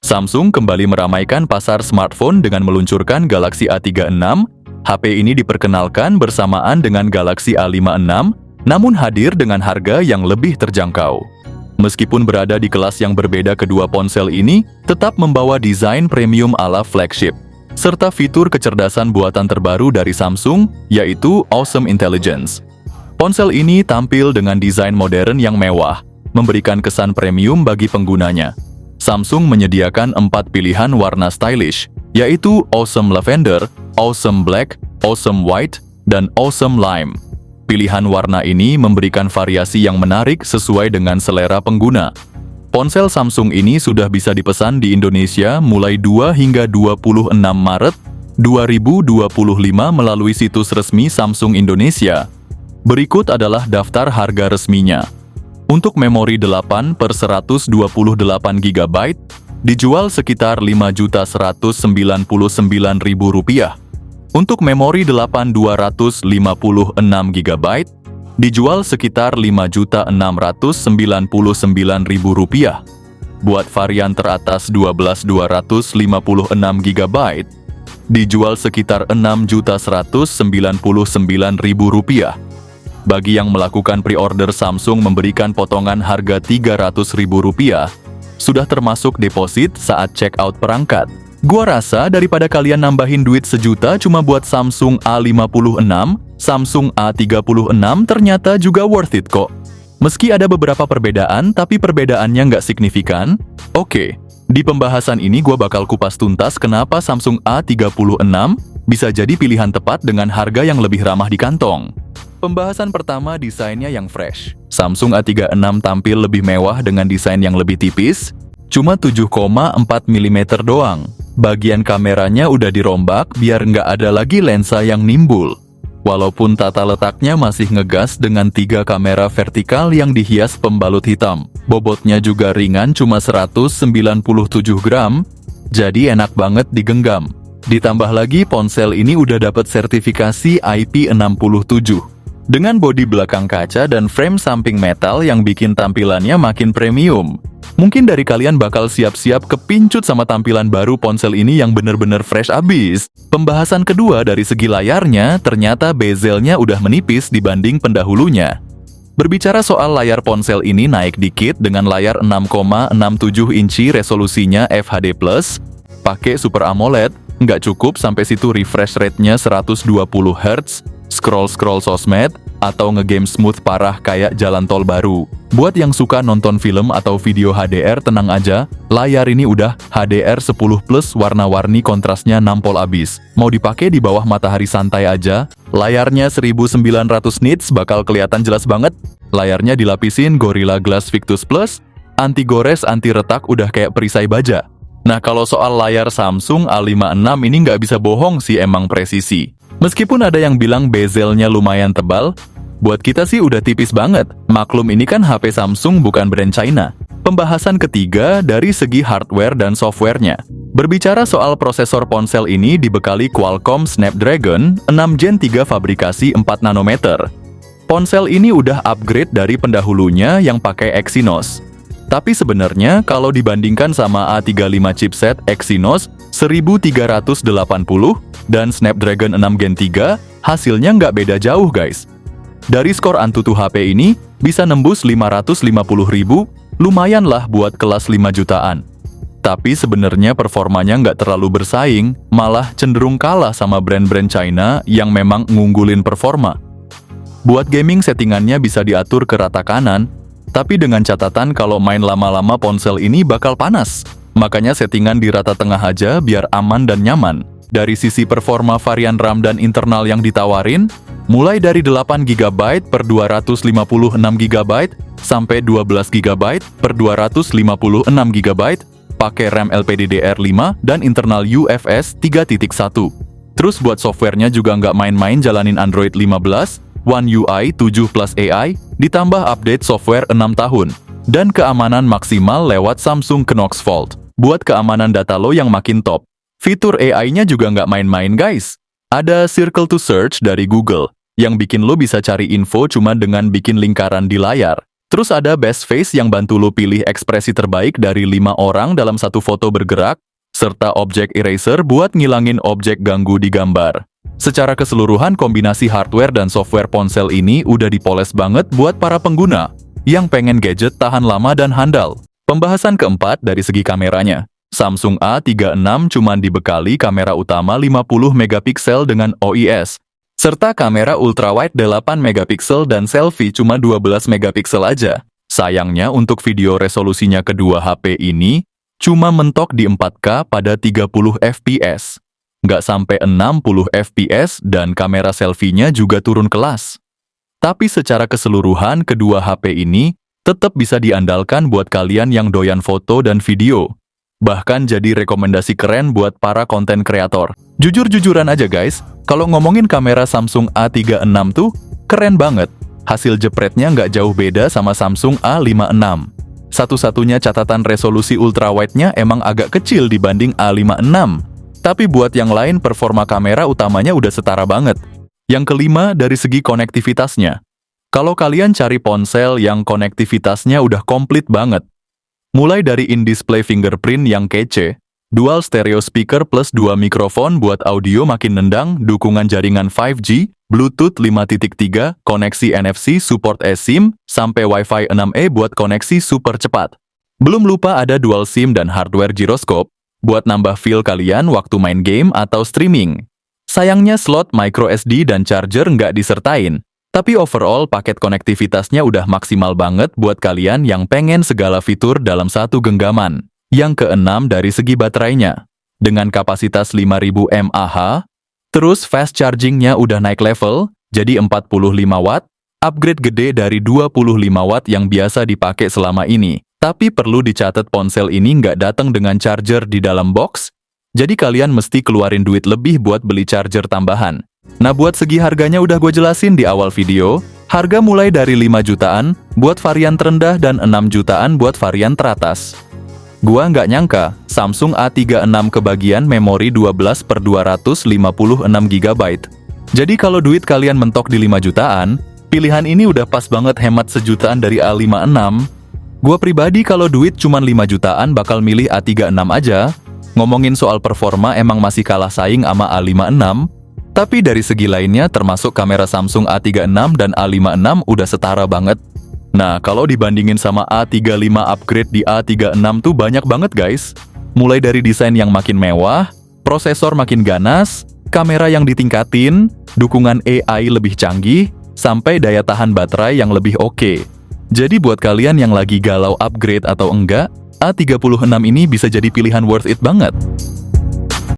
Samsung kembali meramaikan pasar smartphone dengan meluncurkan Galaxy A36. HP ini diperkenalkan bersamaan dengan Galaxy A56, namun hadir dengan harga yang lebih terjangkau. Meskipun berada di kelas yang berbeda, kedua ponsel ini tetap membawa desain premium ala flagship, serta fitur kecerdasan buatan terbaru dari Samsung, yaitu Awesome Intelligence. Ponsel ini tampil dengan desain modern yang mewah, memberikan kesan premium bagi penggunanya. Samsung menyediakan 4 pilihan warna stylish, yaitu Awesome Lavender, Awesome Black, Awesome White, dan Awesome Lime. Pilihan warna ini memberikan variasi yang menarik sesuai dengan selera pengguna. Ponsel Samsung ini sudah bisa dipesan di Indonesia mulai 2 hingga 26 Maret 2025 melalui situs resmi Samsung Indonesia. Berikut adalah daftar harga resminya. Untuk memori 8/128 GB, dijual sekitar Rp5.199.000. Untuk memori 8/256 GB, dijual sekitar Rp5.699.000. Buat varian teratas 12/256 GB, dijual sekitar Rp6.199.000. Bagi yang melakukan pre-order, Samsung memberikan potongan harga Rp300.000, sudah termasuk deposit saat check out perangkat. Gua rasa daripada kalian nambahin duit sejuta cuma buat Samsung A56, Samsung A36 ternyata juga worth it kok. Meski ada beberapa perbedaan, tapi perbedaannya nggak signifikan. Oke, di pembahasan ini gua bakal kupas tuntas kenapa Samsung A36 bisa jadi pilihan tepat dengan harga yang lebih ramah di kantong. Pembahasan pertama, desainnya yang fresh. Samsung A36 tampil lebih mewah dengan desain yang lebih tipis, cuma 7,4 mm doang. Bagian kameranya udah dirombak biar nggak ada lagi lensa yang nimbul. Walaupun tata letaknya masih ngegas dengan 3 kamera vertikal yang dihias pembalut hitam. Bobotnya juga ringan, cuma 197 gram, jadi enak banget digenggam. Ditambah lagi ponsel ini udah dapat sertifikasi IP67. Dengan bodi belakang kaca dan frame samping metal yang bikin tampilannya makin premium. Mungkin dari kalian bakal siap-siap kepincut sama tampilan baru ponsel ini yang bener-bener fresh abis. Pembahasan kedua, dari segi layarnya, ternyata bezelnya udah menipis dibanding pendahulunya. Berbicara soal layar, ponsel ini naik dikit dengan layar 6,67 inci resolusinya FHD+, pakai Super AMOLED, nggak cukup sampai situ refresh rate-nya 120 Hz, scroll-scroll sosmed, atau ngegame smooth parah kayak jalan tol baru. Buat yang suka nonton film atau video HDR, tenang aja, layar ini udah HDR10+, warna-warni kontrasnya nampol abis. Mau dipakai di bawah matahari santai aja, layarnya 1900 nits bakal kelihatan jelas banget. Layarnya dilapisin Gorilla Glass Victus Plus, anti gores, anti retak, udah kayak perisai baja. Nah, kalau soal layar Samsung A56 ini nggak bisa bohong sih, emang presisi. Meskipun ada yang bilang bezelnya lumayan tebal, buat kita sih udah tipis banget. Maklum, ini kan HP Samsung, bukan brand China. Pembahasan ketiga, dari segi hardware dan softwarenya. Berbicara soal prosesor, ponsel ini dibekali Qualcomm Snapdragon 6 Gen 3 fabrikasi 4 nanometer. Ponsel ini udah upgrade dari pendahulunya yang pakai Exynos. Tapi sebenarnya kalau dibandingkan sama A35 chipset Exynos 1380 dan Snapdragon 6 Gen 3, hasilnya nggak beda jauh guys. Dari skor Antutu HP ini bisa nembus 550.000, lumayan lah buat kelas 5 jutaan. Tapi sebenarnya performanya nggak terlalu bersaing, malah cenderung kalah sama brand-brand China yang memang ngunggulin performa. Buat gaming, settingannya bisa diatur ke rata kanan, tapi dengan catatan kalau main lama-lama ponsel ini bakal panas. Makanya settingan di rata tengah aja biar aman dan nyaman. Dari sisi performa, varian RAM dan internal yang ditawarin, mulai dari 8 GB per 256 GB sampai 12 GB per 256 GB, pakai RAM LPDDR5 dan internal UFS 3.1. Terus buat softwarenya juga nggak main-main, jalanin Android 15, One UI 7 plus AI, ditambah update software 6 tahun, dan keamanan maksimal lewat Samsung Knox Vault. Buat keamanan data lo yang makin top. Fitur AI-nya juga nggak main-main guys. Ada Circle to Search dari Google, yang bikin lo bisa cari info cuma dengan bikin lingkaran di layar. Terus ada Best Face yang bantu lo pilih ekspresi terbaik dari 5 orang dalam satu foto bergerak, serta Object Eraser buat ngilangin objek ganggu di gambar. Secara keseluruhan, kombinasi hardware dan software ponsel ini udah dipoles banget buat para pengguna yang pengen gadget tahan lama dan handal. Pembahasan keempat dari segi kameranya. Samsung A36 cuman dibekali kamera utama 50 megapiksel dengan OIS, serta kamera ultrawide 8 megapiksel dan selfie cuma 12 megapiksel aja. Sayangnya untuk video resolusinya kedua HP ini cuma mentok di 4K pada 30 fps. Nggak sampai 60 fps dan kamera selfie-nya juga turun kelas. Tapi secara keseluruhan kedua HP ini tetap bisa diandalkan buat kalian yang doyan foto dan video. Bahkan jadi rekomendasi keren buat para konten kreator. Jujur-jujuran aja guys, kalau ngomongin kamera Samsung A36 tuh keren banget. Hasil jepretnya nggak jauh beda sama Samsung A56. Satu-satunya catatan resolusi ultrawide-nya emang agak kecil dibanding A56. Tapi buat yang lain performa kamera utamanya udah setara banget. Yang kelima dari segi konektivitasnya. Kalau kalian cari ponsel yang konektivitasnya udah komplit banget. Mulai dari in-display fingerprint yang kece, dual stereo speaker plus 2 mikrofon buat audio makin nendang, dukungan jaringan 5G, Bluetooth 5.3, koneksi NFC support eSIM, sampai Wi-Fi 6E buat koneksi super cepat. Belum lupa ada dual SIM dan hardware gyroscope, buat nambah feel kalian waktu main game atau streaming. Sayangnya slot microSD dan charger nggak disertain. Tapi overall paket konektivitasnya udah maksimal banget buat kalian yang pengen segala fitur dalam satu genggaman. Yang keenam dari segi baterainya. Dengan kapasitas 5000 mAh, terus fast chargingnya udah naik level, jadi 45 watt, upgrade gede dari 25 watt yang biasa dipakai selama ini. Tapi perlu dicatat ponsel ini nggak datang dengan charger di dalam box, jadi kalian mesti keluarin duit lebih buat beli charger tambahan. Nah buat segi harganya udah gue jelasin di awal video, harga mulai dari 5 jutaan buat varian terendah dan 6 jutaan buat varian teratas. Gua nggak nyangka, Samsung A36 kebagian memori 12/256 GB. Jadi kalau duit kalian mentok di 5 jutaan, pilihan ini udah pas banget hemat sejutaan dari A56. Gua pribadi kalau duit cuma 5 jutaan bakal milih A36 aja. Ngomongin soal performa emang masih kalah saing sama A56, tapi dari segi lainnya termasuk kamera Samsung A36 dan A56 udah setara banget. Nah, kalau dibandingin sama A35 upgrade di A36 tuh banyak banget guys. Mulai dari desain yang makin mewah, prosesor makin ganas, kamera yang ditingkatin, dukungan AI lebih canggih, sampai daya tahan baterai yang lebih oke. Jadi buat kalian yang lagi galau upgrade atau enggak, A36 ini bisa jadi pilihan worth it banget.